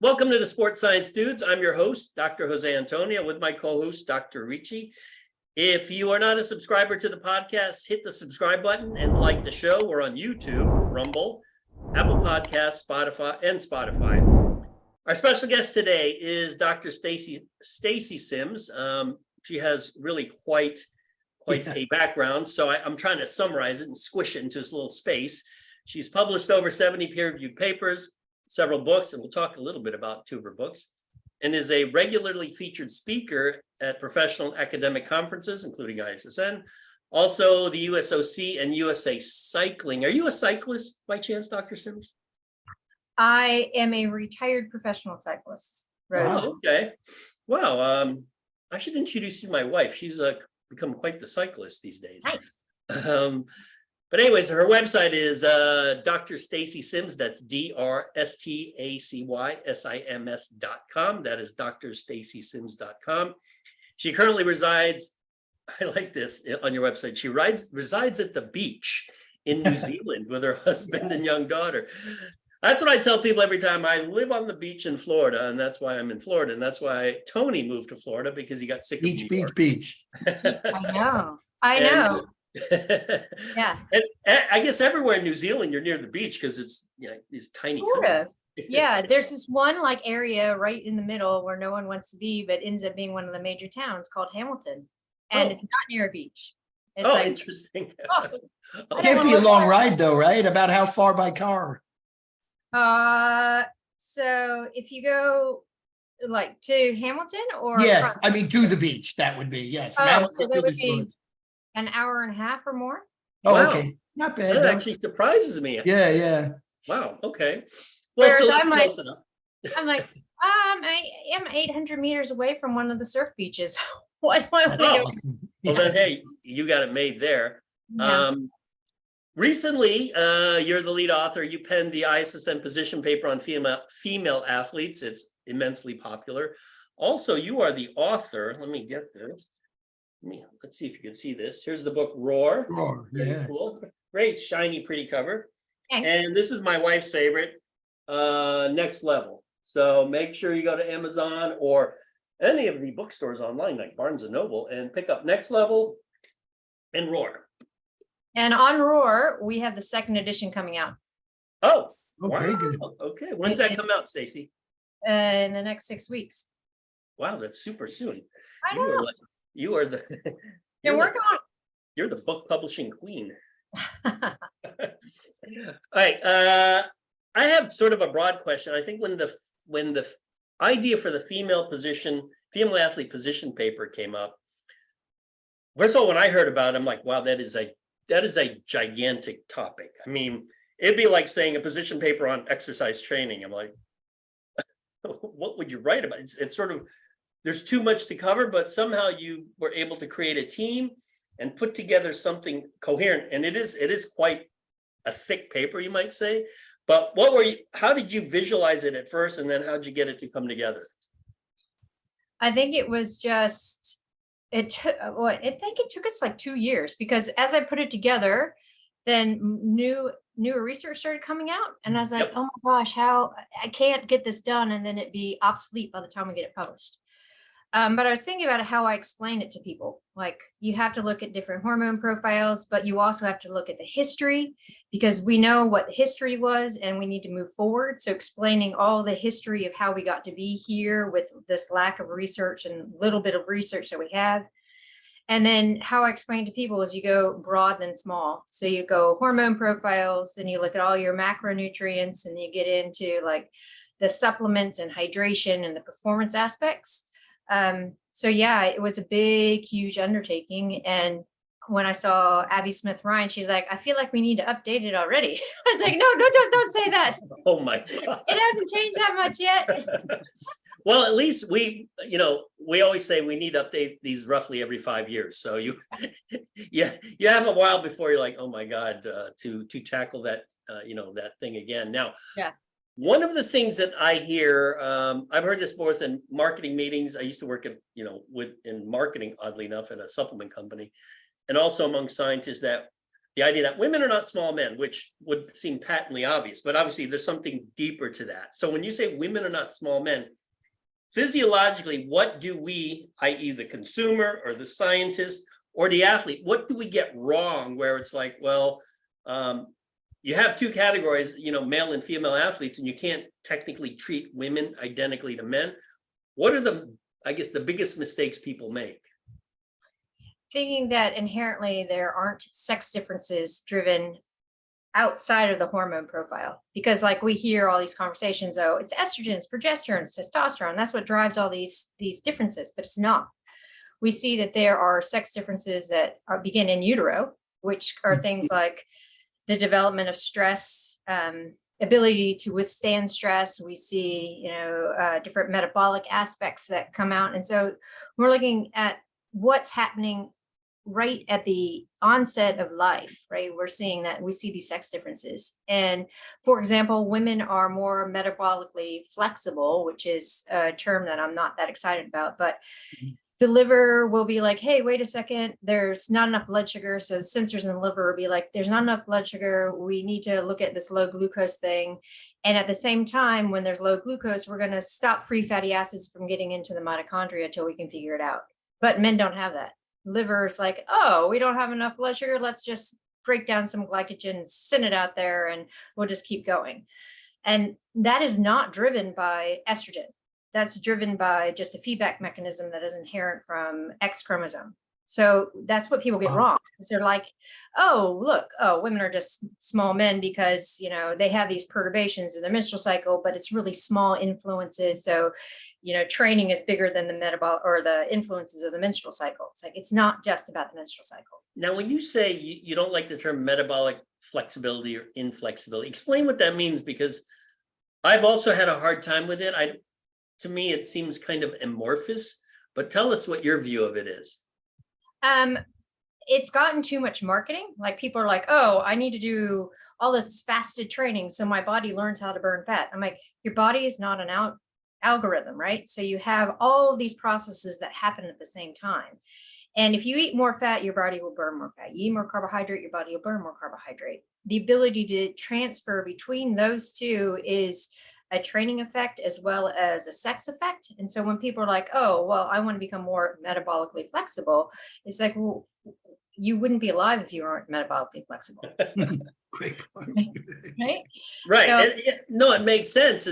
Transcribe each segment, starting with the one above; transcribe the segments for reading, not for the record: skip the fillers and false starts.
Welcome to the Sports Science Dudes. I'm your host, Dr. Jose Antonio, with my co-host, Dr. Ricci. If you are not a subscriber to the podcast, hit the subscribe button and like the show. We're on YouTube, Rumble, Apple Podcasts, Spotify. Our special guest today is Dr. Stacy Sims. She has really quite a background, so I'm trying to summarize it and squish it into this little space. She's published over 70 peer-reviewed papers, several books, and we'll talk a little bit about two of her books, and is a regularly featured speaker at professional academic conferences, including ISSN, also the USOC and USA Cycling. Are you a cyclist by chance, Dr. Sims? I am a retired professional cyclist. Right. Oh, okay. Wow. I should introduce you to my wife. She's become quite the cyclist these days. Nice. But anyways, her website is Dr. Stacy Sims. That's DrStacySims.com. That is drstacysims.com. She currently resides, I like this on your website. She resides at the beach in New Zealand with her husband and young daughter. That's what I tell people every time. I live on the beach in Florida, and that's why I'm in Florida. And that's why Tony moved to Florida, because he got sick of New York. Beach. I know. Yeah. And I guess everywhere in New Zealand, you're near the beach because it's these tiny. Sort of. Yeah, there's this one like area right in the middle where no one wants to be, but ends up being one of the major towns called Hamilton, and it's not near a beach. It's like, interesting. It can't be a long ride though, right? About how far by car? So if you go like to Hamilton or Yeah, I mean to the beach, that would be, yes. so Hamilton that to would the be shores. an hour and a half or more. Oh, Wow. okay. Not bad. That though. actually surprises me. Yeah. Wow. Okay. Well, Whereas so that's I'm like- close enough. I'm like, I am 800 meters away from one of the surf beaches. What do I want to do? Oh, well, then, hey, you got it made there. Yeah. Recently, you're the lead author. You penned the ISSN position paper on female athletes. It's immensely popular. Also, you are the author. Let me get this. Let's see if you can see this. Here's the book Roar. Roar, Very yeah. cool. Great, shiny, pretty cover. Thanks. And this is my wife's favorite, Next Level. So make sure you go to Amazon or any of the bookstores online, like Barnes and Noble, and pick up Next Level and Roar. And on Roar, we have the second edition coming out Oh, very good. Okay. When's that come out, Stacy? in the next 6 weeks. Wow, that's super soon. I know. You are the They're working on you're the book publishing queen. it. All right. I have sort of a broad question. I think when the idea for the female athlete position paper came up, first of all, when I heard about it, I'm like, wow, that is a gigantic topic. I mean, it'd be like saying a position paper on exercise training. I'm like, what would you write about? It's sort of, there's too much to cover, but somehow you were able to create a team and put together something coherent. And it is quite a thick paper, you might say. But how did you visualize it at first? And then how'd you get it to come together? I think it was just, I think it took us like 2 years, because as I put it together, then newer research started coming out. And I was like, oh my gosh, how I can't get this done. And then it'd be obsolete by the time we get it published. But I was thinking about how I explain it to people. Like, you have to look at different hormone profiles, but you also have to look at the history, because we know what the history was and we need to move forward. So explaining all the history of how we got to be here with this lack of research and little bit of research that we have. And then how I explain to people is you go broad then small. So you go hormone profiles, and you look at all your macronutrients, and you get into like the supplements and hydration and the performance aspects. So yeah, it was a big, huge undertaking. And when I saw Abby Smith Ryan, she's like, I feel like we need to update it already. I was like, no, don't say that. Oh my God. It hasn't changed that much yet. Well, at least we always say we need to update these roughly every 5 years. So you have a while before you're like, oh my God, to tackle that, that thing again. Now, yeah. One of the things that I hear, I've heard this both in marketing meetings. I used to work in marketing, oddly enough, at a supplement company, and also among scientists, that the idea that women are not small men, which would seem patently obvious, but obviously there's something deeper to that. So when you say women are not small men, physiologically, what do we, i.e. the consumer or the scientist or the athlete, what do we get wrong where it's like, well, you have two categories, male and female athletes, and you can't technically treat women identically to men. What are the biggest mistakes people make? Thinking that inherently there aren't sex differences driven outside of the hormone profile, because like we hear all these conversations, oh, it's estrogens, progesterones, testosterone, that's what drives all these differences, but it's not. We see that there are sex differences that begin in utero, which are things like the development of stress, ability to withstand stress. We see, different metabolic aspects that come out. And so we're looking at what's happening right at the onset of life, right? We're seeing that we see these sex differences. And for example, women are more metabolically flexible, which is a term that I'm not that excited about, but the liver will be like, hey, wait a second, there's not enough blood sugar. So the sensors in the liver will be like, there's not enough blood sugar. We need to look at this low glucose thing. And at the same time, when there's low glucose, we're going to stop free fatty acids from getting into the mitochondria until we can figure it out. But men don't have that. Liver's like, oh, we don't have enough blood sugar. Let's just break down some glycogen, send it out there, and we'll just keep going. And that is not driven by estrogen. That's driven by just a feedback mechanism that is inherent from X chromosome. So that's what people get wrong. Because they're like, oh, look, women are just small men because, they have these perturbations in their menstrual cycle, but it's really small influences. So, training is bigger than the metabolic or the influences of the menstrual cycle. It's like, it's not just about the menstrual cycle. Now, when you say you don't like the term metabolic flexibility or inflexibility, explain what that means, because I've also had a hard time with it. To me, it seems kind of amorphous, but tell us what your view of it is. It's gotten too much marketing. Like people are like, oh, I need to do all this fasted training so my body learns how to burn fat. I'm like, your body is not an algorithm, right? So you have all of these processes that happen at the same time. And if you eat more fat, your body will burn more fat. You eat more carbohydrate, your body will burn more carbohydrate. The ability to transfer between those two is a training effect as well as a sex effect. And so when people are like, oh, well, I want to become more metabolically flexible, it's like, well, you wouldn't be alive if you weren't metabolically flexible. Great point. Right? Right. So, no, it makes sense.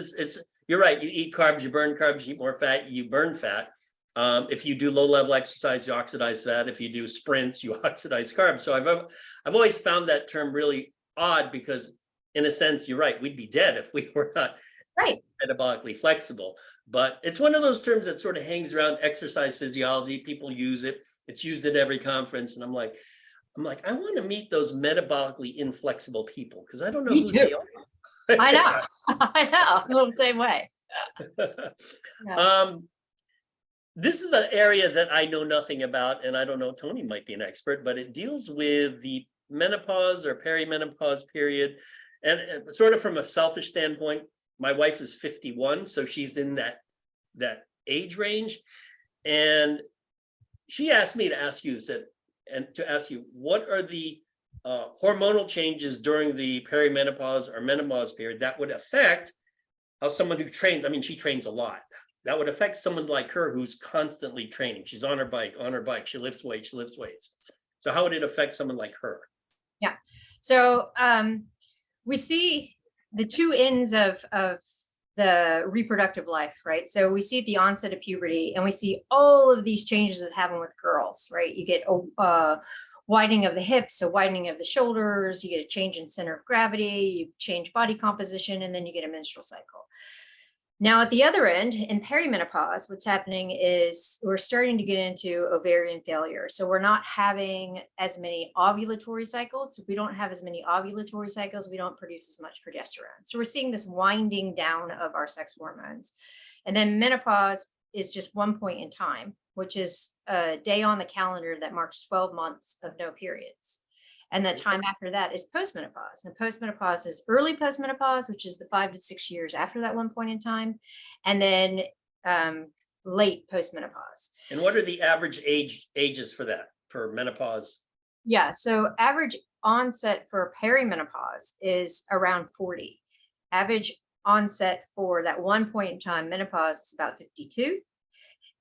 You're right. You eat carbs, you burn carbs, you eat more fat, you burn fat. If you do low level exercise, you oxidize fat. If you do sprints, you oxidize carbs. So I've always found that term really odd because in a sense, you're right. We'd be dead if we were not right. metabolically flexible. But it's one of those terms that sort of hangs around exercise physiology. People use it. It's used at every conference. And I'm like, I want to meet those metabolically inflexible people because I don't know who they are. I know. I know. The same way. Yeah. This is an area that I know nothing about, and I don't know, Tony might be an expert, but it deals with the menopause or perimenopause period. And sort of from a selfish standpoint, my wife is 51, so she's in that age range. And she asked me to ask you, what are the hormonal changes during the perimenopause or menopause period that would affect how someone who trains, she trains a lot, that would affect someone like her who's constantly training. She's on her bike, she lifts weights. So how would it affect someone like her? Yeah. So we see the two ends of the reproductive life, right? So we see at the onset of puberty, and we see all of these changes that happen with girls, right? You get widening of the hips, a widening of the shoulders, you get a change in center of gravity, you change body composition, and then you get a menstrual cycle. Now, at the other end, in perimenopause, what's happening is we're starting to get into ovarian failure. So we're not having as many ovulatory cycles. If we don't have as many ovulatory cycles, we don't produce as much progesterone. So we're seeing this winding down of our sex hormones. And then menopause is just one point in time, which is a day on the calendar that marks 12 months of no periods. And the time after that is postmenopause. And postmenopause is early postmenopause, which is the 5 to 6 years after that one point in time. And then late postmenopause. And what are the average ages for that, for menopause? Yeah, so average onset for perimenopause is around 40. Average onset for that one point in time, menopause, is about 52.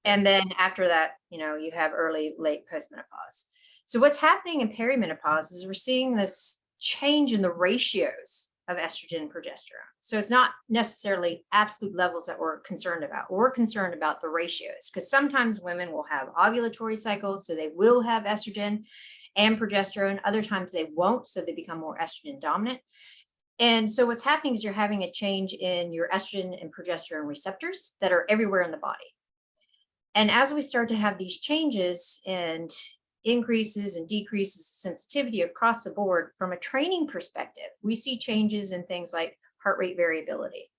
And then after that, you have early, late postmenopause. So what's happening in perimenopause is we're seeing this change in the ratios of estrogen and progesterone. So it's not necessarily absolute levels that we're concerned about. We're concerned about the ratios, because sometimes women will have ovulatory cycles, so they will have estrogen and progesterone. Other times they won't, so they become more estrogen dominant. And so what's happening is you're having a change in your estrogen and progesterone receptors that are everywhere in the body. And as we start to have these changes and increases and decreases in sensitivity across the board from a training perspective, we see changes in things like heart rate variability.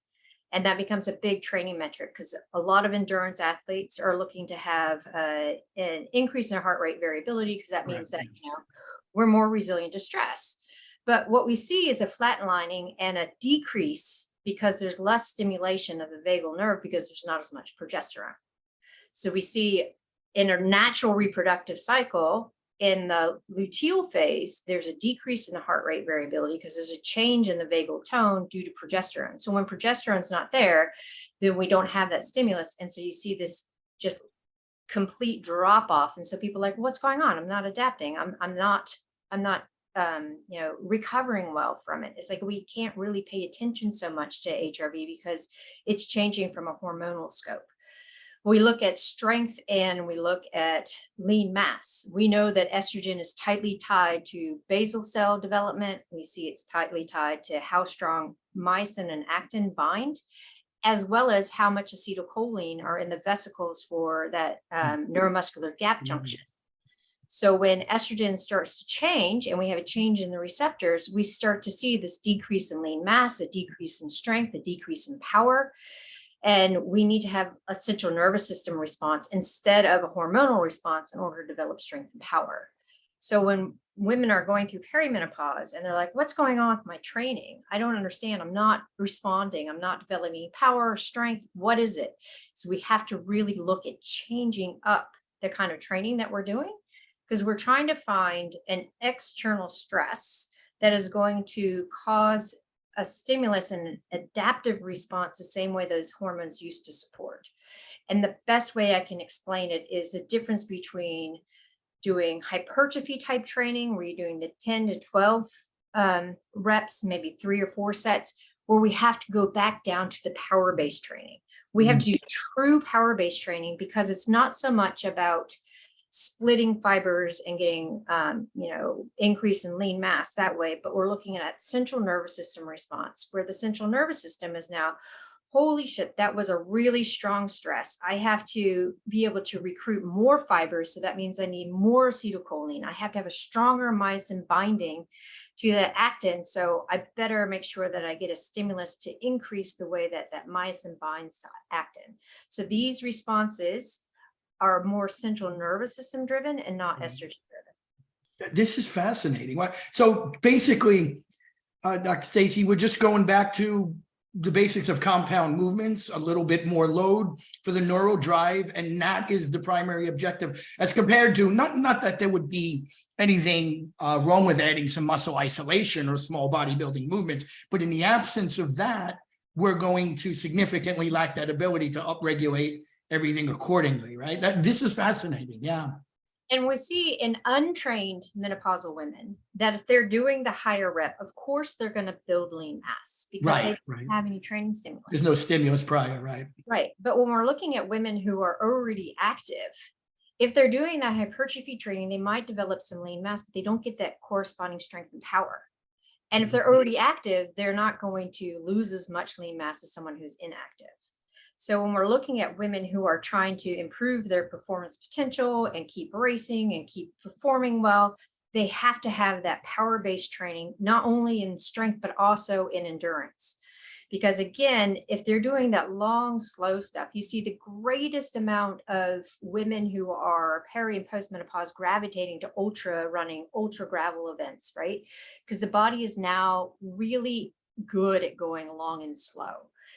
And that becomes a big training metric, because a lot of endurance athletes are looking to have an increase in their heart rate variability, because that means that, we're more resilient to stress. But what we see is a flatlining and a decrease because there's less stimulation of the vagal nerve, because there's not as much progesterone. So we see in a natural reproductive cycle, in the luteal phase, there's a decrease in the heart rate variability because there's a change in the vagal tone due to progesterone. So when progesterone's not there, then we don't have that stimulus. And so you see this just complete drop off. And so people are like, what's going on? I'm not adapting. I'm not recovering well from it. It's like, we can't really pay attention so much to HRV because it's changing from a hormonal scope. We look at strength and we look at lean mass. We know that estrogen is tightly tied to basal cell development. We see it's tightly tied to how strong myosin and actin bind, as well as how much acetylcholine are in the vesicles for that neuromuscular gap junction. So when estrogen starts to change and we have a change in the receptors, we start to see this decrease in lean mass, a decrease in strength, a decrease in power. And we need to have a central nervous system response instead of a hormonal response in order to develop strength and power. So when women are going through perimenopause and they're like, what's going on with my training? I don't understand. I'm not responding. I'm not developing power or strength. What is it? So we have to really look at changing up the kind of training that we're doing, because we're trying to find an external stress that is going to cause a stimulus and an adaptive response the same way those hormones used to support. And the best way I can explain it is the difference between doing hypertrophy type training, where you're doing the 10 to 12 reps, maybe 3 or 4 sets, where we have to go back down to the power-based training. We have to do true power-based training, because it's not so much about splitting fibers and getting, increase in lean mass that way, but we're looking at central nervous system response, where the central nervous system is now, holy shit, that was a really strong stress. I have to be able to recruit more fibers. So that means I need more acetylcholine. I have to have a stronger myosin binding to that actin. So I better make sure that I get a stimulus to increase the way that that myosin binds to actin. So these responses are more central nervous system driven and not estrogen driven. This is fascinating. So basically, Dr. Stacy, we're just going back to the basics of compound movements, a little bit more load for the neural drive, and that is the primary objective, as compared to not that there would be anything wrong with adding some muscle isolation or small bodybuilding movements, but in the absence of that, we're going to significantly lack that ability to upregulate everything accordingly, right? This is fascinating. Yeah. And we see in untrained menopausal women that if they're doing the higher rep, of course, they're going to build lean mass because they don't have any training stimulus. There's no stimulus prior, right? Right. But when we're looking at women who are already active, if they're doing that hypertrophy training, they might develop some lean mass, but they don't get that corresponding strength and power. And if they're already active, they're not going to lose as much lean mass as someone who's inactive. So when we're looking at women who are trying to improve their performance potential and keep racing and keep performing well, they have to have that power-based training, not only in strength, but also in endurance. Because again, if they're doing that long, slow stuff, you see the greatest amount of women who are peri and postmenopause gravitating to ultra running, ultra gravel events, right? Because the body is now really good at going long and slow.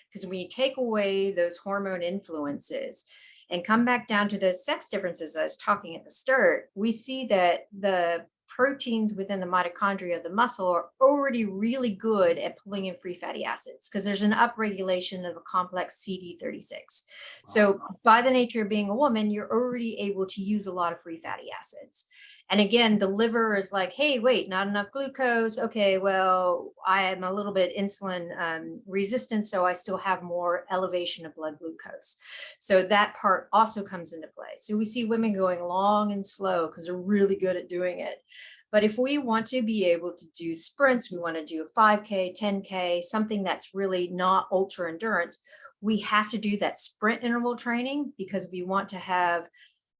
Because when you take away those hormone influences and come back down to those sex differences I was talking at the start, we see that the proteins within the mitochondria of the muscle are already really good at pulling in free fatty acids because there's an upregulation of a complex CD36. So by the nature of being a woman, you're already able to use a lot of free fatty acids. And again, the liver is like, hey, wait, not enough glucose. Okay, well, I am a little bit insulin resistant, so I still have more elevation of blood glucose. So that part also comes into play. So we see women going long and slow because they're really good at doing it. But if we want to be able to do sprints, we want to do a 5K, 10K, something that's really not ultra endurance, we have to do that sprint interval training because we want to have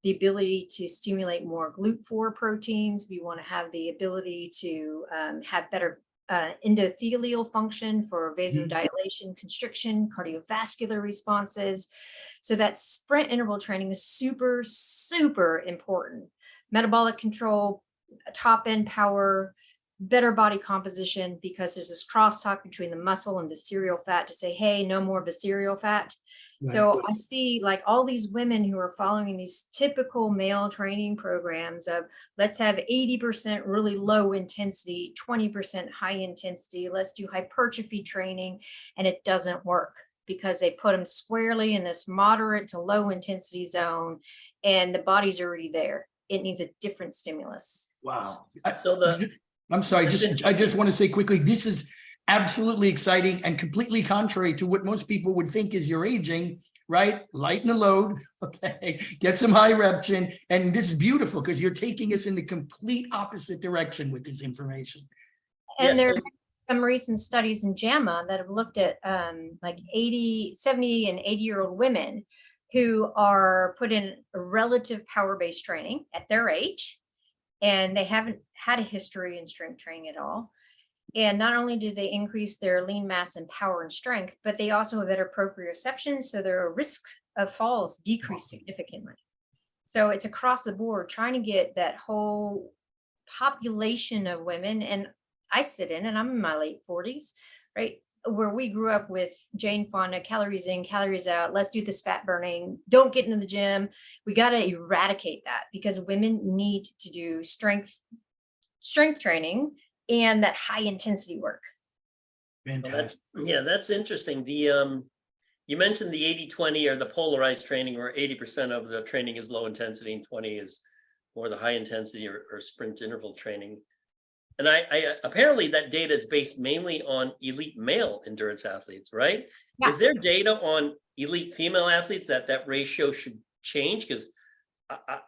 the ability to stimulate more GLUT4 proteins. We want to have the ability to have better endothelial function for vasodilation, constriction, cardiovascular responses. So that sprint interval training is super, super important. Metabolic control, top end power, better body composition, because there's this crosstalk between the muscle and visceral fat to say, hey, no more visceral fat. Right. So I see like all these women who are following these typical male training programs of let's have 80% really low intensity, 20% high intensity. Let's do hypertrophy training. And it doesn't work because they put them squarely in this moderate to low intensity zone and the body's already there. It needs a different stimulus. Wow. So I'm sorry, I just want to say quickly, this is absolutely exciting and completely contrary to what most people would think is you're aging, right? Lighten the load, okay? Get some high reps in. And this is beautiful because you're taking us in the complete opposite direction with this information. And there are some recent studies in JAMA that have looked at like 80, 70 and 80-year-old women who are put in a relative power-based training at their age. And they haven't had a history in strength training at all. And not only do they increase their lean mass and power and strength, but they also have better proprioception. So their risk of falls decrease significantly. So it's across the board trying to get that whole population of women. And I sit in, and I'm in my late 40s, right? Where we grew up with Jane Fonda, calories in, calories out, let's do this fat burning, don't get into the gym. We got to eradicate that because women need to do strength training and that high intensity work. Fantastic. Well, that's interesting. The you mentioned the 80-20 or the polarized training, where 80% of the training is low intensity and 20 is more the high intensity or sprint interval training. And I apparently that data is based mainly on elite male endurance athletes, right? Yeah. Is there data on elite female athletes that ratio should change? Because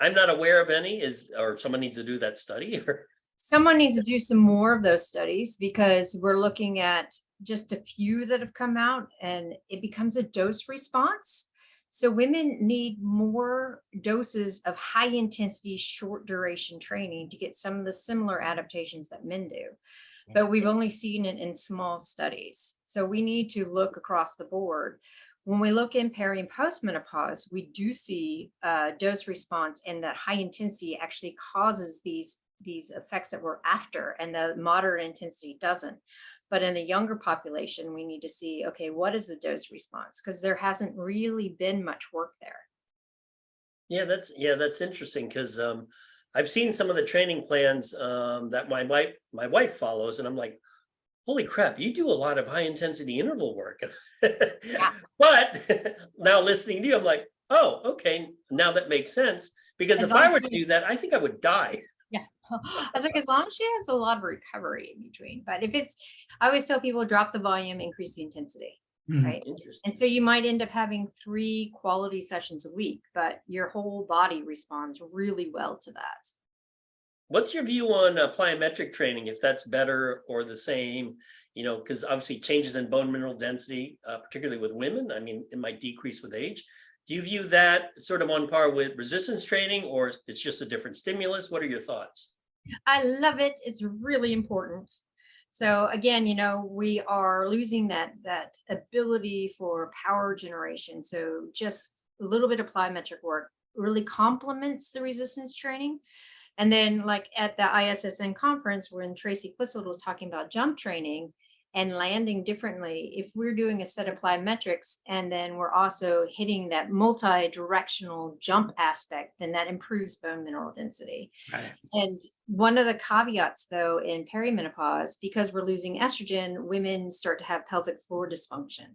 I'm not aware of any. Or someone needs to do that study? Or someone needs to do some more of those studies because we're looking at just a few that have come out and it becomes a dose response. So women need more doses of high intensity, short duration training to get some of the similar adaptations that men do. But we've only seen it in small studies. So we need to look across the board. When we look in peri and postmenopause, we do see dose response, and that high intensity actually causes these effects that we're after, and the moderate intensity doesn't. But in a younger population, we need to see, okay, what is the dose response? Because there hasn't really been much work there. Yeah, that's interesting because I've seen some of the training plans that my wife follows, and I'm like, holy crap, you do a lot of high intensity interval work. Yeah. But now listening to you, I'm like, oh, okay, now that makes sense. Because if I were to do that, I think I would die. Yeah. I was like, as long as she has a lot of recovery in between. But I always tell people, drop the volume, increase the intensity. Right. And so you might end up having 3 quality sessions a week, but your whole body responds really well to that. What's your view on plyometric training, if that's better or the same? Because obviously changes in bone mineral density, particularly with women, I mean, it might decrease with age. Do you view that sort of on par with resistance training, or it's just a different stimulus? What are your thoughts? I love it. It's really important. So again, we are losing that ability for power generation. So just a little bit of plyometric work really complements the resistance training. And then like at the ISSN conference when Tracy Clissold was talking about jump training, and landing differently. If we're doing a set of plyometrics and then we're also hitting that multi-directional jump aspect, then that improves bone mineral density. Right. And one of the caveats though in perimenopause, because we're losing estrogen, women start to have pelvic floor dysfunction.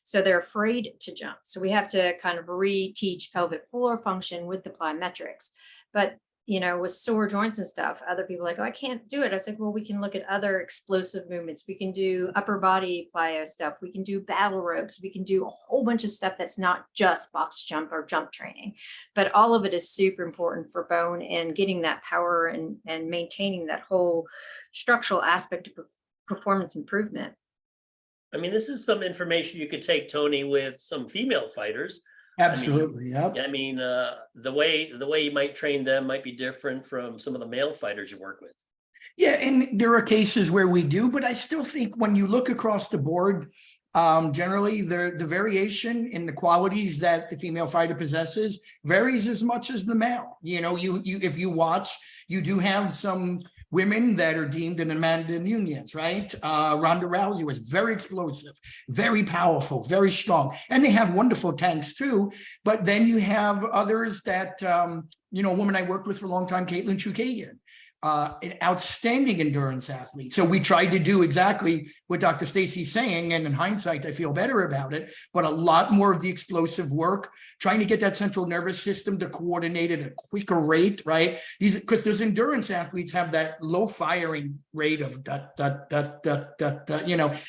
So they're afraid to jump. So we have to kind of reteach pelvic floor function with the plyometrics. But with sore joints and stuff, other people are like, oh, I can't do it. I was like, well, we can look at other explosive movements. We can do upper body plyo stuff. We can do battle ropes. We can do a whole bunch of stuff that's not just box jump or jump training, but all of it is super important for bone and getting that power and maintaining that whole structural aspect of performance improvement. I mean, this is some information you could take, Tony, with some female fighters. Absolutely. Yep. I mean, the way you might train them might be different from some of the male fighters you work with. Yeah, and there are cases where we do, but I still think when you look across the board, generally the variation in the qualities that the female fighter possesses varies as much as the male. You if you watch, you do have some women that are deemed an Amanda Nunes, right? Ronda Rousey was very explosive, very powerful, very strong. And they have wonderful tanks too. But then you have others that, a woman I worked with for a long time, Caitlin Chukagian, an outstanding endurance athlete. So we tried to do exactly what Dr. Stacy's saying, and in hindsight, I feel better about it, but a lot more of the explosive work, trying to get that central nervous system to coordinate at a quicker rate, right? Because those endurance athletes have that low firing rate of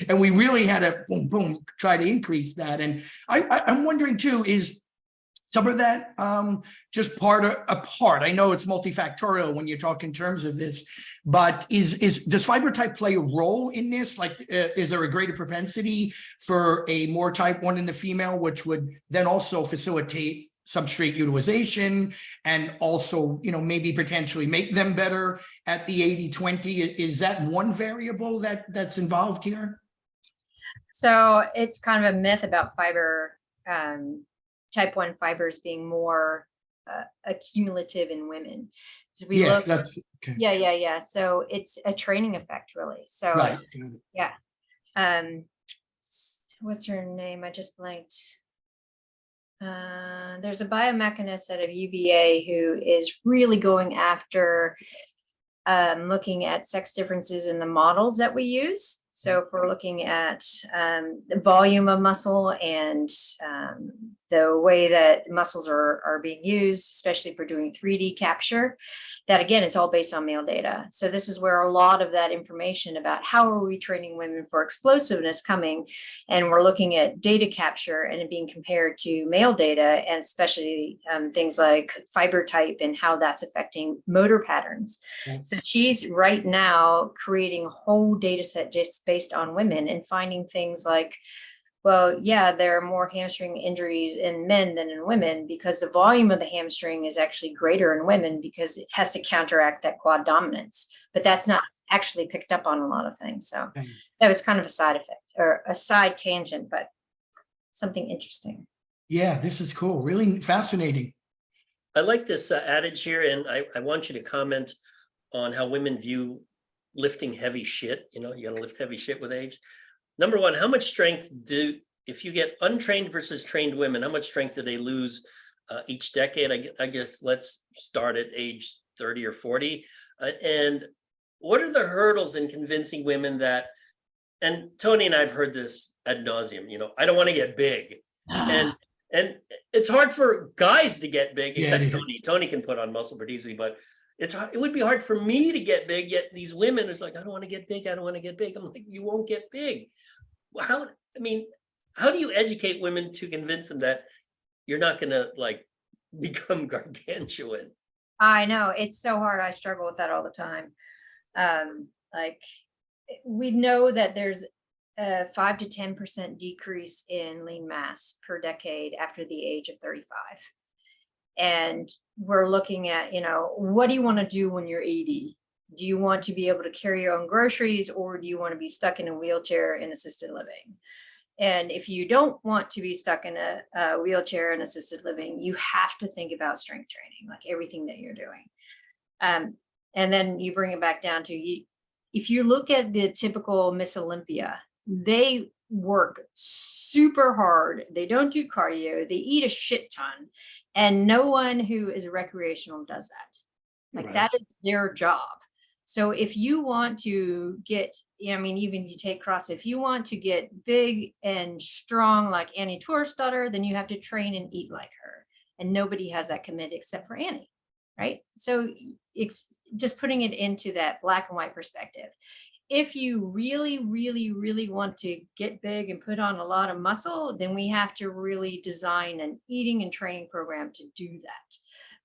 and we really had to boom, boom, try to increase that. And I'm wondering too, is some of that just part. I know it's multifactorial when you talk in terms of this, but does fiber type play a role in this? Like, is there a greater propensity for a more type 1 in the female, which would then also facilitate substrate utilization and also, maybe potentially make them better at the 80-20? Is that one variable that's involved here? So it's kind of a myth about fiber, type 1 fibers being more accumulative in women. So we look, that's okay. Yeah. So it's a training effect, really. So right. Yeah. What's her name? I just blanked. There's a biomechanist out of UVA who is really going after looking at sex differences in the models that we use. So if we're looking at the volume of muscle and the way that muscles are being used, especially for doing 3D capture, that again, it's all based on male data. So this is where a lot of that information about how are we training women for explosiveness coming, and we're looking at data capture and it being compared to male data, and especially things like fiber type and how that's affecting motor patterns. Yeah. So she's right now creating a whole data set just based on women and finding things like, well, yeah, there are more hamstring injuries in men than in women because the volume of the hamstring is actually greater in women because it has to counteract that quad dominance. But that's not actually picked up on a lot of things. So that was kind of a side effect or a side tangent, but something interesting. Yeah, this is cool. Really fascinating. I like this adage here, and I want you to comment on how women view lifting heavy shit. You gotta lift heavy shit with age. Number one, how much strength if you get untrained versus trained women, how much strength do they lose each decade? I guess let's start at age 30 or 40. And what are the hurdles in convincing women that, and Tony and I've heard this ad nauseum, I don't want to get big. And it's hard for guys to get big, except Tony. Tony can put on muscle pretty easily, but it would be hard for me to get big, yet these women is like, I don't want to get big. I don't want to get big. I'm like, you won't get big. How do you educate women to convince them that you're not going to become gargantuan? I know, it's so hard. I struggle with that all the time. We know that there's a 5 to 10% decrease in lean mass per decade after the age of 35. And we're looking at, what do you want to do when you're 80? Do you want to be able to carry your own groceries, or do you want to be stuck in a wheelchair in assisted living? And if you don't want to be stuck in a wheelchair in assisted living, you have to think about strength training, like everything that you're doing. And then you bring it back down to if you look at the typical Miss Olympia, they work super hard. They don't do cardio. They eat a shit ton. And no one who is recreational does that. Like Right. that is their job. So if you want to get, I mean, even if you take CrossFit, if you want to get big and strong like Annie Torstetter, then you have to train and eat like her. And nobody has that committed except for Annie, right? So it's just putting it into that black and white perspective. If you really, really, really want to get big and put on a lot of muscle, then we have to really design an eating and training program to do that.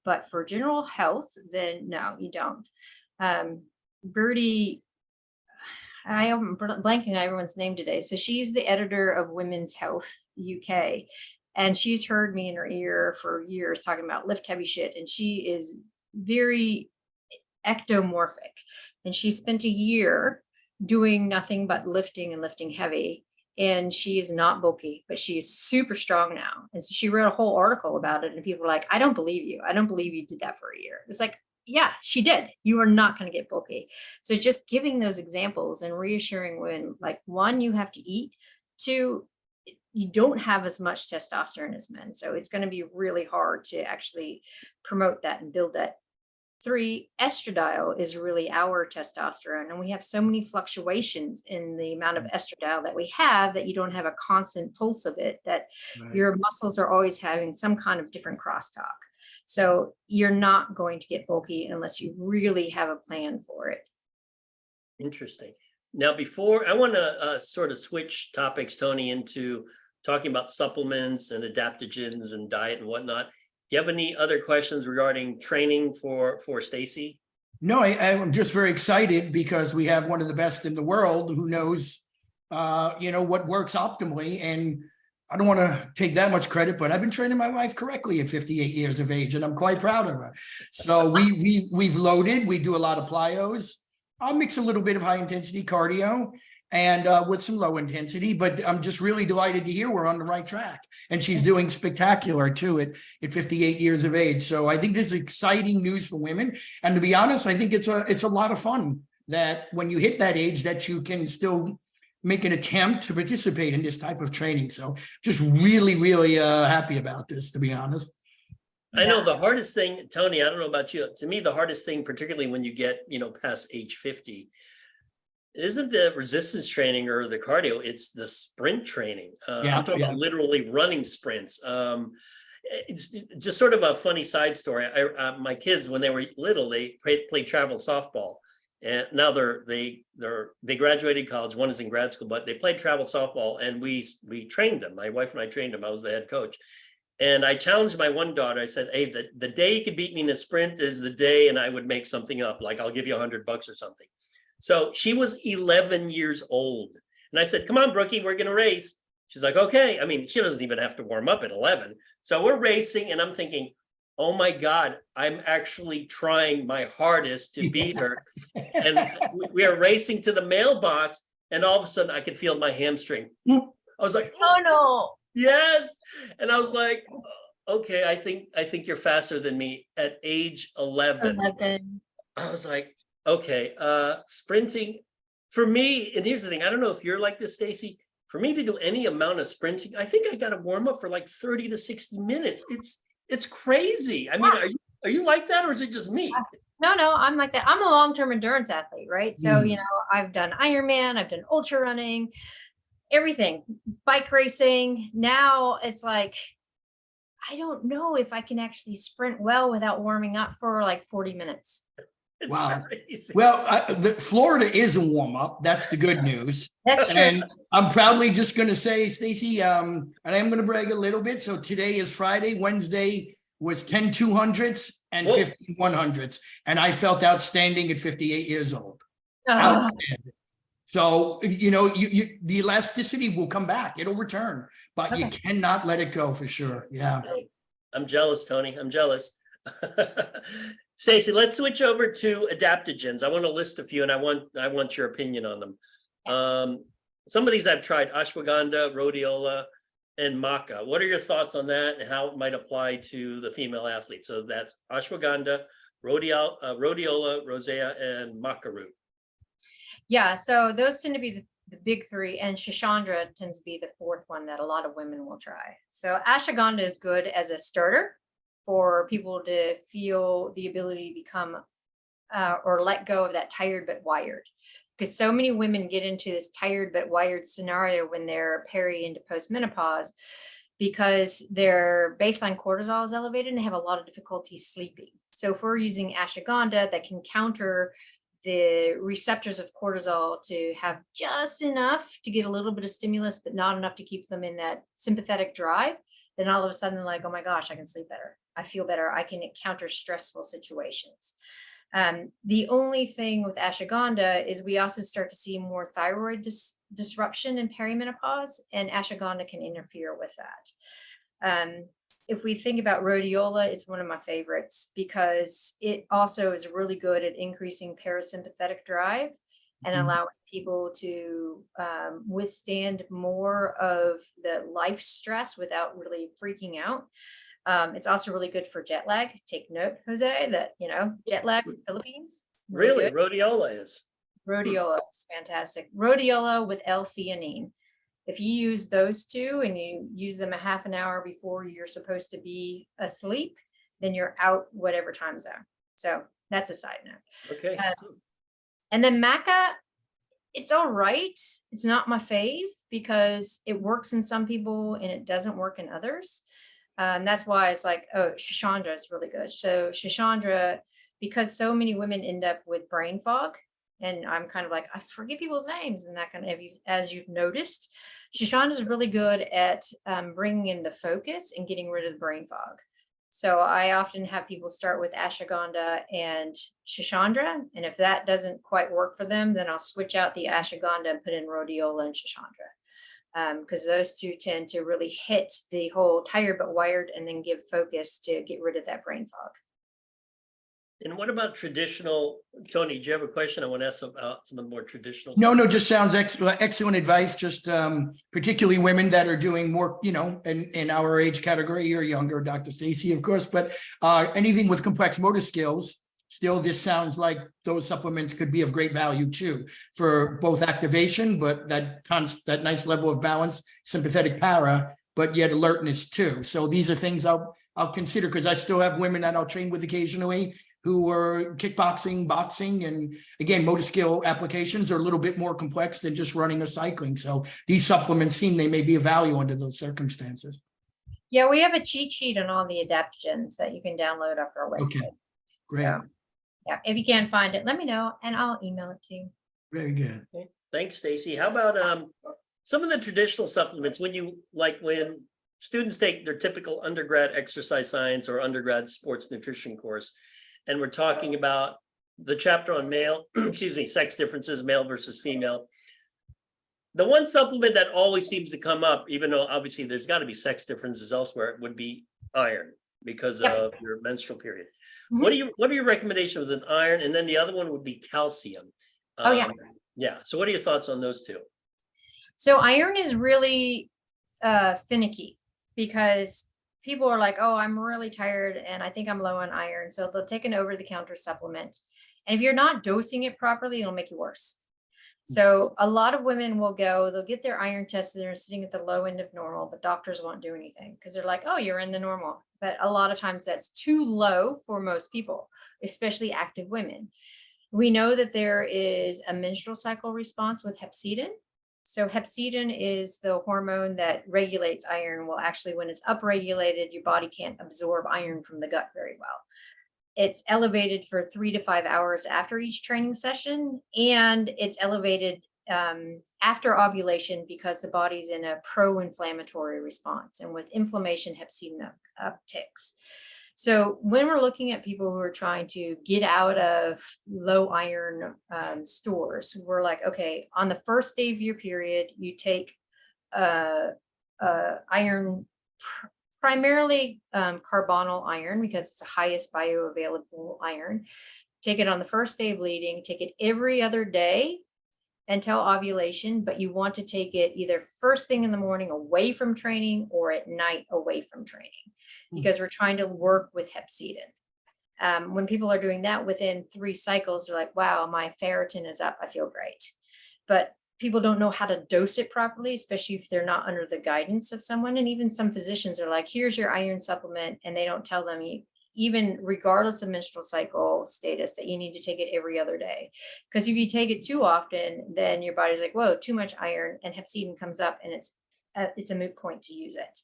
But for general health, then no, you don't. Birdie, I am blanking on everyone's name today. So she's the editor of Women's Health UK. And she's heard me in her ear for years talking about lift heavy shit. And she is very ectomorphic. And she spent a year doing nothing but lifting and lifting heavy. And she is not bulky, but she is super strong now. And so she wrote a whole article about it. And people were like, I don't believe you. I don't believe you did that for a year. It's like, yeah, she did. You are not going to get bulky. So just giving those examples and reassuring women, like, one, you have to eat. Two, you don't have as much testosterone as men. So it's going to be really hard to actually promote that and build that. Three, estradiol is really our testosterone. And we have so many fluctuations in the amount of estradiol that we have that you don't have a constant pulse of it, that Right. your muscles are always having some kind of different crosstalk. So you're not going to get bulky unless you really have a plan for it. Interesting. Now, before I want to sort of switch topics, Tony, into talking about supplements and adaptogens and diet and whatnot. Do you have any other questions regarding training for Stacy? No, I'm just very excited because we have one of the best in the world who knows, what works optimally. And I don't want to take that much credit, but I've been training my wife correctly at 58 years of age, and I'm quite proud of her. So we've loaded. We do a lot of plyos. I'll mix a little bit of high intensity cardio and with some low intensity, but I'm just really delighted to hear we're on the right track. And she's doing spectacular too at 58 years of age. So I think this is exciting news for women. And to be honest, I think it's a lot of fun that when you hit that age that you can still make an attempt to participate in this type of training. So just really, really happy about this, to be honest. I know the hardest thing, Tony, I don't know about you. To me, the hardest thing, particularly when you get, past age 50, isn't the resistance training or the cardio, it's the sprint training. I'm talking about literally running sprints. It's just sort of a funny side story. My kids, when they were little, they played travel softball, and now they graduated college. One is in grad school, but they played travel softball, and we trained them. My wife and I trained them. I was the head coach, and I challenged my one daughter. I said, "Hey, the day you could beat me in a sprint is the day," and I would make something up, like I'll give you $100 or something. So she was 11 years old. And I said, come on, Brookie, we're going to race. She's like, okay. I mean, she doesn't even have to warm up at 11. So we're racing and I'm thinking, oh my God, I'm actually trying my hardest to beat her. And we are racing to the mailbox and all of a sudden I could feel my hamstring. I was like, oh no. Yes. And I was like, okay, I think you're faster than me at age 11. I was like, okay, sprinting for me, and here's the thing, I don't know if you're like this, Stacy. For me to do any amount of sprinting, I think I got to warm up for like 30 to 60 minutes. It's crazy. I mean, are you like that, or is it just me? No, I'm like that. I'm a long-term endurance athlete, right? So, I've done Ironman, I've done ultra running, everything, bike racing. Now it's like, I don't know if I can actually sprint well without warming up for like 40 minutes. It's crazy. Well, Florida is a warm up. That's the good news. That's true. And I'm proudly just going to say, Stacy, and I'm going to brag a little bit. So today is Friday. Wednesday was 10 200s and 15 100s. And I felt outstanding at 58 years old. Outstanding. So, the elasticity will come back. It'll return, but you cannot let it go for sure. Yeah. I'm jealous, Tony. I'm jealous. Stacy, let's switch over to adaptogens. I want to list a few and I want your opinion on them. Some of these I've tried: ashwagandha, rhodiola, and maca. What are your thoughts on that and how it might apply to the female athlete? So that's ashwagandha, rhodiola, rosea, and maca root. Yeah, so those tend to be the big three, and schisandra tends to be the fourth one that a lot of women will try. So ashwagandha is good as a starter for people to feel the ability to become or let go of that tired but wired. Because so many women get into this tired but wired scenario when they're peri into postmenopause because their baseline cortisol is elevated and they have a lot of difficulty sleeping. So if we're using ashwagandha that can counter the receptors of cortisol to have just enough to get a little bit of stimulus, but not enough to keep them in that sympathetic drive, then all of a sudden they're like, oh my gosh, I can sleep better. I feel better. I can counter stressful situations. The only thing with ashwagandha is we also start to see more thyroid disruption in perimenopause, and ashwagandha can interfere with that. If we think about rhodiola, it's one of my favorites because it also is really good at increasing parasympathetic drive and allowing people to withstand more of the life stress without really freaking out. It's also really good for jet lag. Take note, Jose, that, jet lag in the Philippines. Really, good. rhodiola is. Rhodiola is fantastic. Rhodiola with L-theanine. If you use those two and you use them a half an hour before you're supposed to be asleep, then you're out whatever time zone. So that's a side note. Okay. And then maca, it's all right. It's not my fave because it works in some people and it doesn't work in others. That's why it's like, oh, schisandra is really good. So schisandra, because so many women end up with brain fog, and I'm kind of like, I forget people's names and that kind of, as you've noticed, schisandra is really good at bringing in the focus and getting rid of the brain fog. So I often have people start with ashwagandha and schisandra, and if that doesn't quite work for them, then I'll switch out the ashwagandha and put in rhodiola and schisandra. Because those two tend to really hit the whole tired but wired and then give focus to get rid of that brain fog. And what about traditional, Tony, do you have a question? I want to ask about some of the more traditional. No, just sounds excellent advice. Just particularly women that are doing more, in our age category or younger, Dr. Stacy, of course, but anything with complex motor skills. Still, this sounds like those supplements could be of great value too for both activation, but that nice level of balance, sympathetic para, but yet alertness too. So these are things I'll consider because I still have women that I'll train with occasionally who are kickboxing, boxing, and again, motor skill applications are a little bit more complex than just running or cycling. So these supplements seem they may be of value under those circumstances. Yeah, we have a cheat sheet on all the adaptogens that you can download off our website. Okay, great. So, yeah, if you can't find it, let me know and I'll email it to you. Very good. Okay. Thanks, Stacy. How about some of the traditional supplements when students take their typical undergrad exercise science or undergrad sports nutrition course, and we're talking about the chapter on sex differences, male versus female. The one supplement that always seems to come up, even though obviously there's got to be sex differences elsewhere, would be iron because of your menstrual period. Mm-hmm. What are your recommendations with an iron? And then the other one would be calcium. Yeah. So what are your thoughts on those two? So iron is really finicky because people are like, oh, I'm really tired and I think I'm low on iron. So they'll take an over-the-counter supplement. And if you're not dosing it properly, it'll make you worse. So a lot of women will they'll get their iron tested. They're sitting at the low end of normal, but doctors won't do anything because they're like, oh, you're in the normal. But a lot of times that's too low for most people, especially active women. We know that there is a menstrual cycle response with hepcidin. So hepcidin is the hormone that regulates iron. Well, actually, when it's upregulated, your body can't absorb iron from the gut very well. It's elevated for 3 to 5 hours after each training session, and it's elevated after ovulation because the body's in a pro-inflammatory response. And with inflammation, hepcidin upticks. So when we're looking at people who are trying to get out of low iron stores, we're like, okay, on the first day of your period, you take iron, primarily carbonyl iron, because it's the highest bioavailable iron. Take it on the first day of bleeding, take it every other day until ovulation, but you want to take it either first thing in the morning away from training or at night away from training, because we're trying to work with hepcidin. When people are doing that within 3 cycles, they're like, wow, my ferritin is up. I feel great. But people don't know how to dose it properly, especially if they're not under the guidance of someone. And even some physicians are like, here's your iron supplement. And they don't tell them, even regardless of menstrual cycle status, that you need to take it every other day. Because if you take it too often, then your body's like, whoa, too much iron, and hepcidin comes up, and it's a moot point to use it.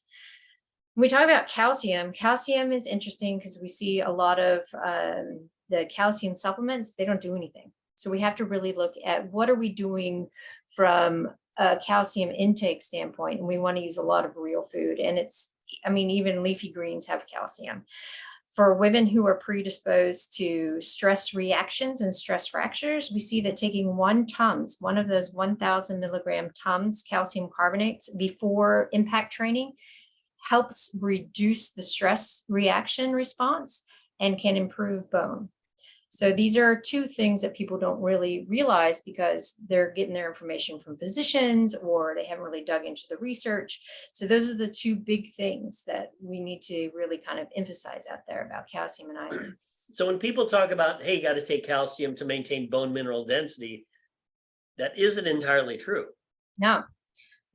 When we talk about calcium, calcium is interesting because we see a lot of the calcium supplements, they don't do anything. So we have to really look at what are we doing from a calcium intake standpoint. And we want to use a lot of real food. And even leafy greens have calcium. For women who are predisposed to stress reactions and stress fractures, we see that taking one of those 1,000 milligram Tums calcium carbonates before impact training helps reduce the stress reaction response and can improve bone. So these are 2 things that people don't really realize because they're getting their information from physicians or they haven't really dug into the research. So those are the 2 big things that we need to really kind of emphasize out there about calcium and iron. So when people talk about, hey, you got to take calcium to maintain bone mineral density, that isn't entirely true.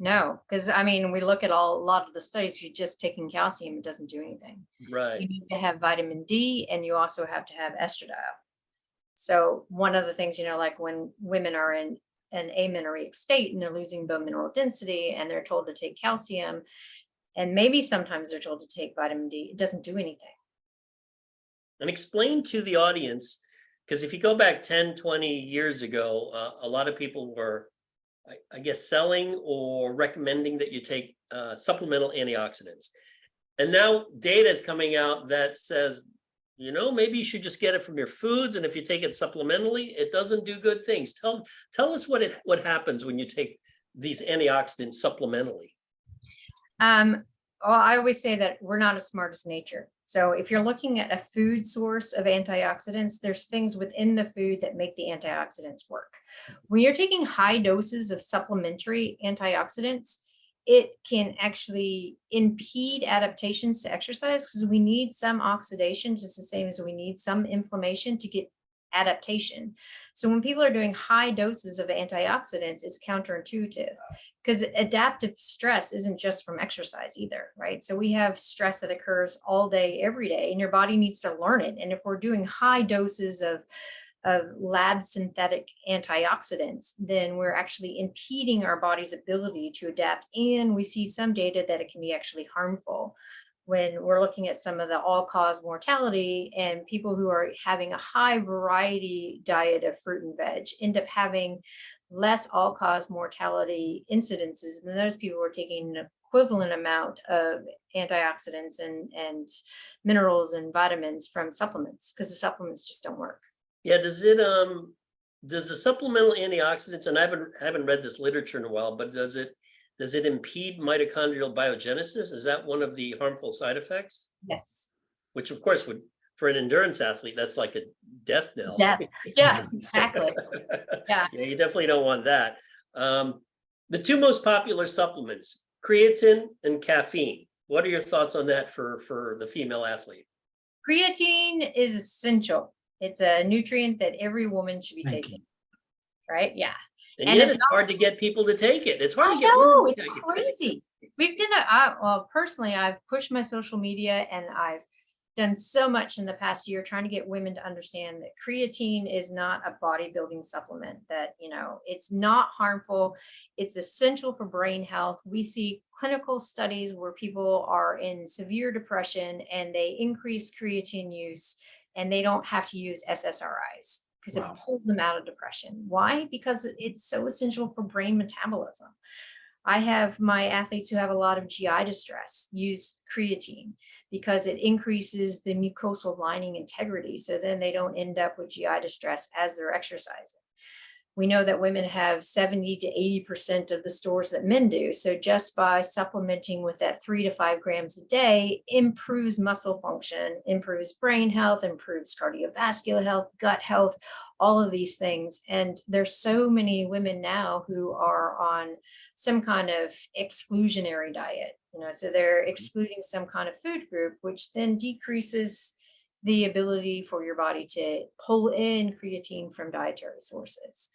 No, because we look at a lot of the studies, if you're just taking calcium, it doesn't do anything. Right. You need to have vitamin D, and you also have to have estradiol. So one of the things, like when women are in an amenorrheic state and they're losing bone mineral density and they're told to take calcium, and maybe sometimes they're told to take vitamin D, it doesn't do anything. And explain to the audience, because if you go back 10, 20 years ago, a lot of people were, I guess, selling or recommending that you take supplemental antioxidants. And now data is coming out that says, maybe you should just get it from your foods. And if you take it supplementally, it doesn't do good things. Tell us what happens when you take these antioxidants supplementally. Well, I always say that we're not as smart as nature. So if you're looking at a food source of antioxidants, there's things within the food that make the antioxidants work. When you're taking high doses of supplementary antioxidants, it can actually impede adaptations to exercise because we need some oxidation, just the same as we need some inflammation to get adaptation. So when people are doing high doses of antioxidants, it's counterintuitive because adaptive stress isn't just from exercise either, right? So we have stress that occurs all day, every day, and your body needs to learn it. And if we're doing high doses of lab synthetic antioxidants, then we're actually impeding our body's ability to adapt. And we see some data that it can be actually harmful when we're looking at some of the all-cause mortality, and people who are having a high variety diet of fruit and veg end up having less all-cause mortality incidences than those people who are taking an equivalent amount of antioxidants and minerals and vitamins from supplements, because the supplements just don't work. Yeah, does the supplemental antioxidants, and I haven't read this literature in a while, but does it impede mitochondrial biogenesis? Is that one of the harmful side effects? Yes. Which of course would, for an endurance athlete, that's like a death knell. Yeah, exactly. Yeah. Yeah, you definitely don't want that. The 2 most popular supplements, creatine and caffeine. What are your thoughts on that for the female athlete? Creatine is essential. It's a nutrient that every woman should be taking, right? Yeah. And yet it's hard to get people to take it. It's hard to get women to take it. It's crazy. Personally, I've pushed my social media and I've done so much in the past year trying to get women to understand that creatine is not a bodybuilding supplement, that, it's not harmful. It's essential for brain health. We see clinical studies where people are in severe depression and they increase creatine use and they don't have to use SSRIs because it pulls them out of depression. Why? Because it's so essential for brain metabolism. I have my athletes who have a lot of GI distress use creatine because it increases the mucosal lining integrity. So then they don't end up with GI distress as they're exercising. We know that women have 70 to 80% of the stores that men do. So just by supplementing with that 3 to 5 grams a day improves muscle function, improves brain health, improves cardiovascular health, gut health, all of these things. And there's so many women now who are on some kind of exclusionary diet, so they're excluding some kind of food group, which then decreases the ability for your body to pull in creatine from dietary sources.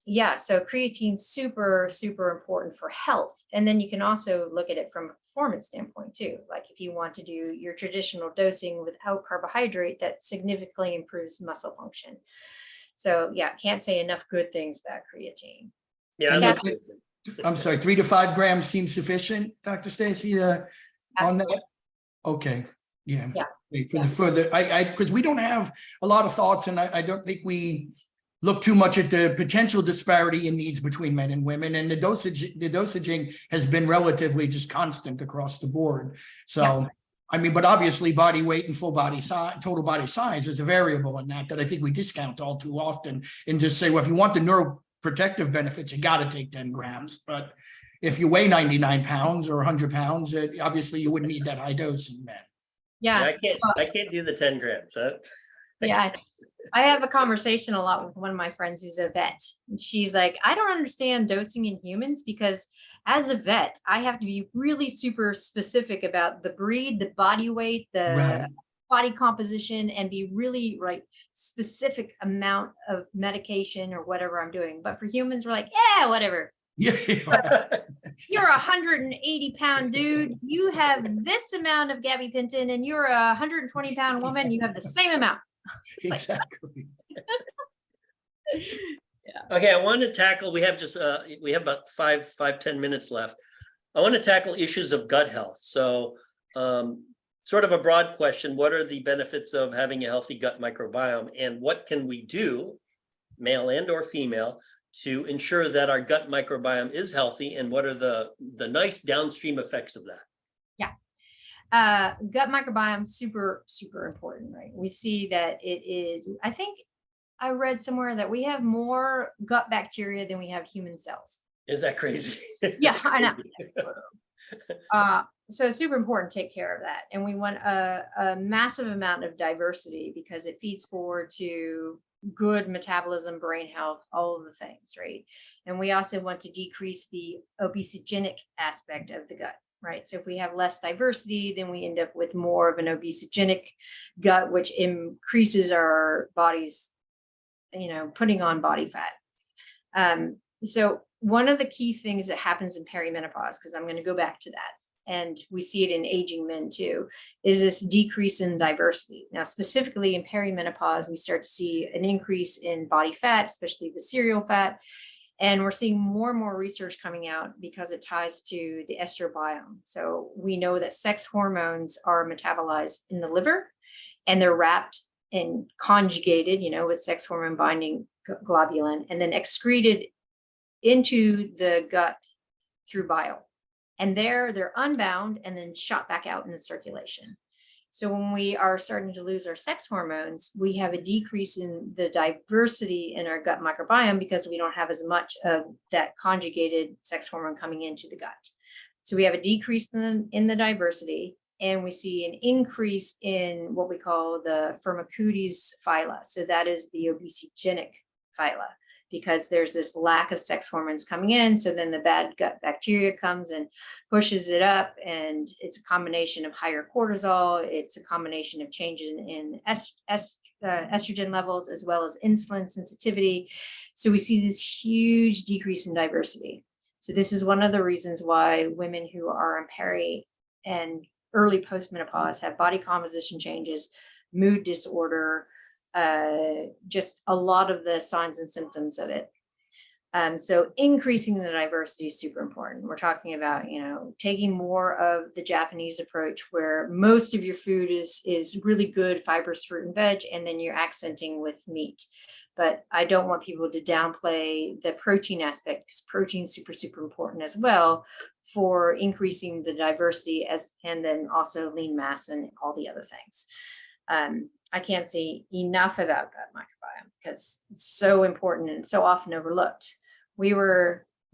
Yeah, so creatine super, super important for health. And then you can also look at it from a performance standpoint too. Like if you want to do your traditional dosing without carbohydrate, that significantly improves muscle function. So yeah, can't say enough good things about creatine. Yeah, I And love then- it. I'm sorry, 3 to 5 grams seems sufficient, Dr. Stacy, on that? Absolutely. Okay, yeah. Yeah. Wait, for the further, because we don't have a lot of thoughts, and I don't think we look too much at the potential disparity in needs between men and women, and the dosaging has been relatively just constant across the board. So, Yeah. I mean, but obviously body weight and full body size, total body size is a variable in that I think we discount all too often and just say, well, if you want the neuroprotective benefits, you got to take 10 grams. But if you weigh 99 pounds or 100 pounds, obviously you wouldn't need that high dose in men. Yeah, Yeah. I can't do the 10 grams. Yeah. I have a conversation a lot with one of my friends who's a vet. And she's like, I don't understand dosing in humans because as a vet, I have to be really super specific about the breed, the body weight, the Right. body composition, and be really specific amount of medication or whatever I'm doing. But for humans, we're like, yeah, whatever. Yeah. You're a 180-pound dude. You have this amount of gabapentin, and you're a 120-pound woman. You have the same amount. It's like, Exactly. Okay, I want to tackle, we have about 10 minutes left. I want to tackle issues of gut health. So sort of a broad question, what are the benefits of having a healthy gut microbiome, and what can we do, male and or female, to ensure that our gut microbiome is healthy, and what are the nice downstream effects of that? gut microbiome, super, super important, right? We see that it is, I think I read somewhere that we have more gut bacteria than we have human cells. Is that crazy? Yeah, That's I know. crazy. So super important to take care of that. And we want a massive amount of diversity because it feeds forward to good metabolism, brain health, all of the things, right? And we also want to decrease the obesogenic aspect of the gut, right? So if we have less diversity, then we end up with more of an obesogenic gut, which increases our body's, putting on body fat. So one of the key things that happens in perimenopause, because I'm going to go back to that, and we see it in aging men too, is this decrease in diversity. Now, specifically in perimenopause, we start to see an increase in body fat, especially the visceral fat. And we're seeing more and more research coming out because it ties to the estrobiome. So we know that sex hormones are metabolized in the liver, and they're wrapped and conjugated, with sex hormone binding globulin, and then excreted into the gut through bile. And they're unbound and then shot back out into circulation. So when we are starting to lose our sex hormones, we have a decrease in the diversity in our gut microbiome because we don't have as much of that conjugated sex hormone coming into the gut. So we have a decrease in the diversity, and we see an increase in what we call the Firmicutes phyla. So that is the obesogenic phyla, because there's this lack of sex hormones coming in. So then the bad gut bacteria comes and pushes it up. And it's a combination of higher cortisol. It's a combination of changes in estrogen levels, as well as insulin sensitivity. So we see this huge decrease in diversity. So this is one of the reasons why women who are in peri and early postmenopause have body composition changes, mood disorder, just a lot of the signs and symptoms of it. So increasing the diversity is super important. We're talking about, taking more of the Japanese approach, where most of your food is really good fibrous fruit and veg, and then you're accenting with meat. But I don't want people to downplay the protein aspect, because protein is super, super important as well for increasing the diversity, and then also lean mass and all the other things. I can't say enough about gut microbiome because it's so important and so often overlooked.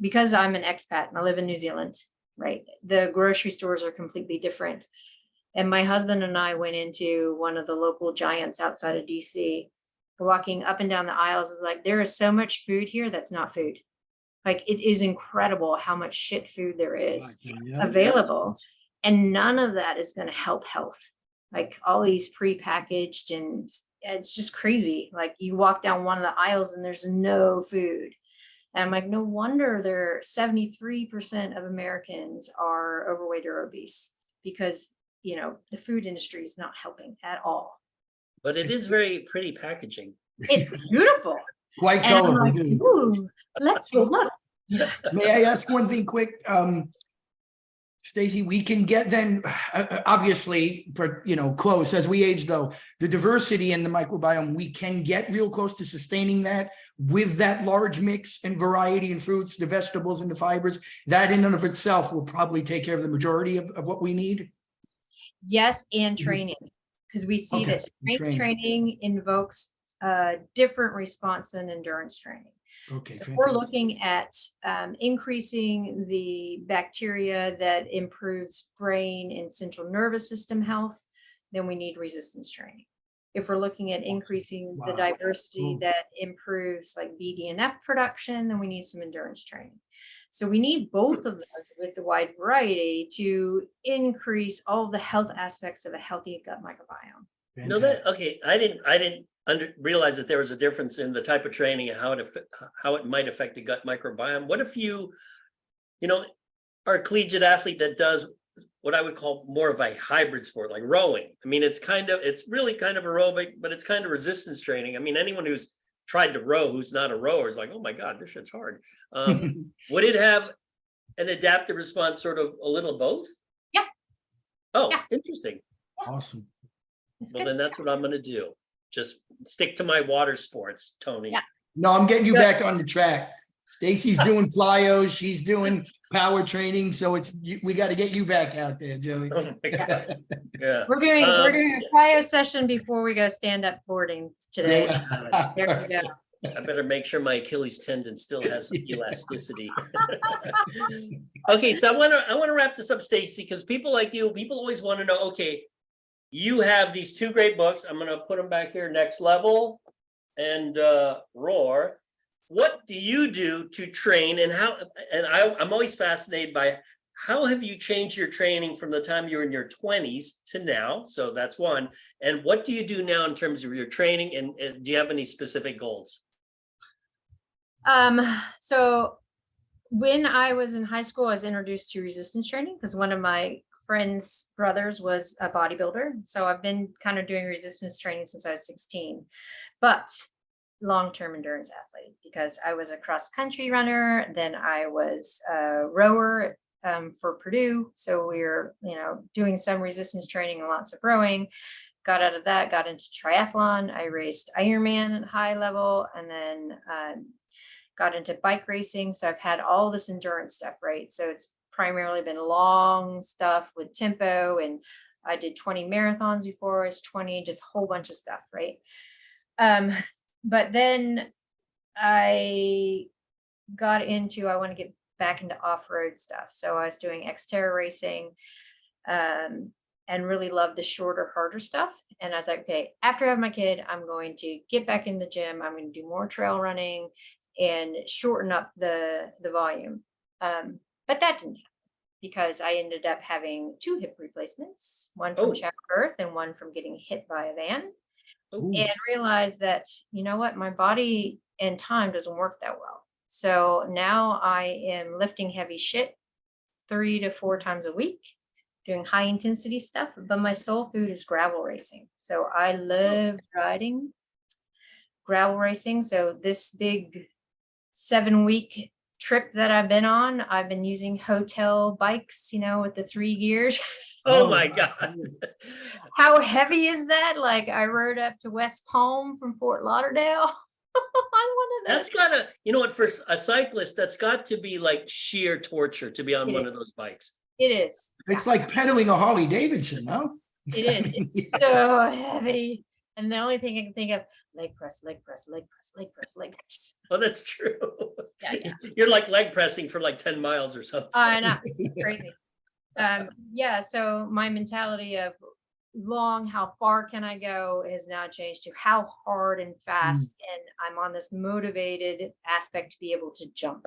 Because I'm an expat and I live in New Zealand, right? The grocery stores are completely different. And my husband and I went into one of the local giants outside of DC. Walking up and down the aisles is like, there is so much food here that's not food. Like, it is incredible how much shit food there is available. And none of that is going to help health. like all these prepackaged, and it's just crazy. Like you walk down one of the aisles and there's no food. And I'm like, no wonder 73% of Americans are overweight or obese, because, you know, the food industry is not helping at all. But it is very pretty packaging. It's beautiful. Quite And I'm colorful, like, dude. ooh, let's look. May I ask one thing quick? Stacy, we can get then, obviously, close as we age though, the diversity in the microbiome, we can get real close to sustaining that with that large mix and variety in fruits, the vegetables and the fibers. That in and of itself will probably take care of the majority of what we need. Yes, and training, because we see Okay, that strength training invokes a different response than endurance training. Okay, So we're looking at increasing the bacteria that improves brain and central nervous system health, then we need resistance training. If we're looking at increasing the diversity that improves like BDNF production, then we need some endurance training. So we need both of those with the wide variety to increase all the health aspects of a healthy gut microbiome. No, okay. I didn't realize that there was a difference in the type of training and how it might affect the gut microbiome. What if you are a collegiate athlete that does what I would call more of a hybrid sport, like rowing? I mean, it's really kind of aerobic, but it's kind of resistance training. I mean, anyone who's tried to row who's not a rower is like, oh my God, this shit's hard. Would it have an adaptive response, sort of a little both? Yeah. Oh, yeah. Interesting. Awesome. Well, then that's what I'm going to do. Just stick to my water sports, Tony. Yeah. No, I'm getting you back on the track. Stacy's doing plyos. She's doing power training. So we got to get you back out there, Joey. Oh my God. Yeah. We're doing a plyo session before we go stand up boarding today. So there we go. I better make sure my Achilles tendon still has some elasticity. Okay, so I want to wrap this up, Stacy, because people like you, people always want to know, okay, you have these two great books. I'm going to put them back here, Next Level and Roar. What do you do to train, and how? And I'm always fascinated by how have you changed your training from the time you were in your 20s to now? So that's one. And what do you do now in terms of your training? And do you have any specific goals? So when I was in high school, I was introduced to resistance training because one of my friend's brothers was a bodybuilder. So I've been kind of doing resistance training since I was 16, but long-term endurance athlete, because I was a cross country runner. Then I was a rower for Purdue. So we were, doing some resistance training and lots of rowing. Got out of that, got into triathlon. I raced Ironman at high level, and then got into bike racing. So I've had all this endurance stuff, right? So it's primarily been long stuff with tempo, and I did 20 marathons before I was 20, just a whole bunch of stuff, right? But then I got into, I want to get back into off-road stuff. So I was doing xterra racing, and really loved the shorter, harder stuff. And I was like, okay, after I have my kid, I'm going to get back in the gym. I'm going to do more trail running and shorten up the volume. But that didn't happen because I ended up having 2 hip replacements, one from childbirth and one from getting hit by a van. And realized that, you know what, my body and time doesn't work that well. So now I am lifting heavy shit 3 to 4 times a week, doing high intensity stuff, but my soul food is gravel racing. So I love riding gravel racing. So this big 7-week trip that I've been on, I've been using hotel bikes, with the 3 gears. Oh my God. How heavy is that? Like I rode up to West Palm from Fort Lauderdale on one of those. That's gotta, for a cyclist, that's got to be like sheer torture to be on one of those bikes. It is. It's like pedaling a Harley Davidson, no? It is. It's so heavy. And the only thing I can think of, leg press, leg press, leg press, leg press, leg press. Oh, that's true. Yeah. You're like leg pressing for like 10 miles or something. I know. Crazy. So my mentality of how far can I go has now changed to how hard and fast. And I'm on this motivated aspect to be able to jump,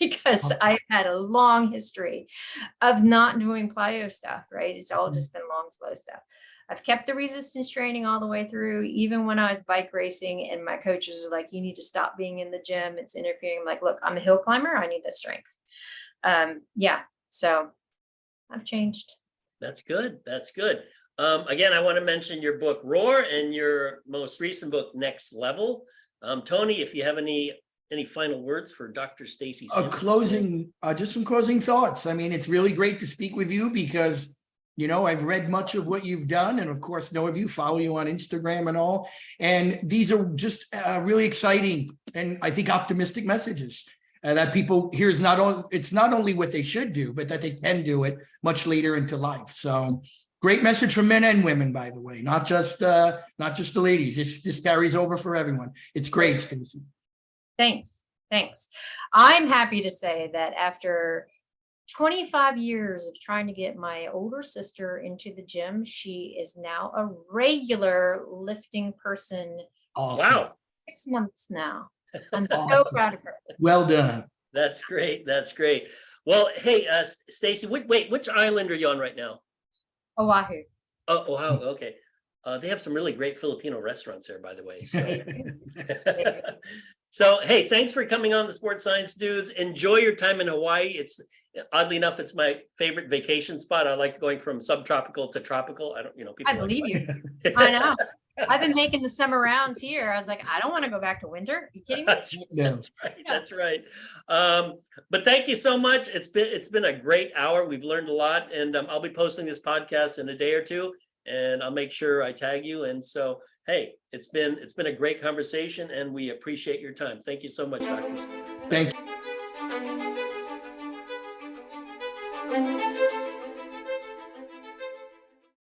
because I've had a long history of not doing plyo stuff, right? It's all just been long, slow stuff. I've kept the resistance training all the way through, even when I was bike racing and my coaches are like, you need to stop being in the gym. It's interfering. I'm like, look, I'm a hill climber. I need the strength. Yeah. So I've changed. That's good. That's good. Again, I want to mention your book, Roar, and your most recent book, Next Level. Tony, if you have any final words for Dr. Stacy Sims? Just some closing thoughts. I mean, it's really great to speak with you because, you know, I've read much of what you've done. And of course, know of you, follow you on Instagram and all. And these are just really exciting and I think optimistic messages that people hear is it's not only what they should do, but that they can do it much later into life. So great message for men and women, by the way, not just the ladies. This carries over for everyone. It's great, Stacy. Thanks. I'm happy to say that after 25 years of trying to get my older sister into the gym, she is now a regular lifting person. Awesome. Wow. 6 months now. I'm Awesome. so proud of her. Well done. That's great. That's great. Well, hey, Stacy, wait, which island are you on right now? Oahu. Oh, Oahu. Okay. They have some really great Filipino restaurants there, by the way. So, so hey, thanks for coming on the Sports Science Dudes. Enjoy your time in Hawaii. It's oddly enough, it's my favorite vacation spot. I like going from subtropical to tropical. People. I believe you. I know. I've been making the summer rounds here. I was like, I don't want to go back to winter. Are you kidding me? That's right. That's right. But thank you so much. It's been a great hour. We've learned a lot, and I'll be posting this podcast in a day or two, and I'll make sure I tag you. And so, hey, it's been a great conversation, and we appreciate your time. Thank you so much, doctors. Thank you.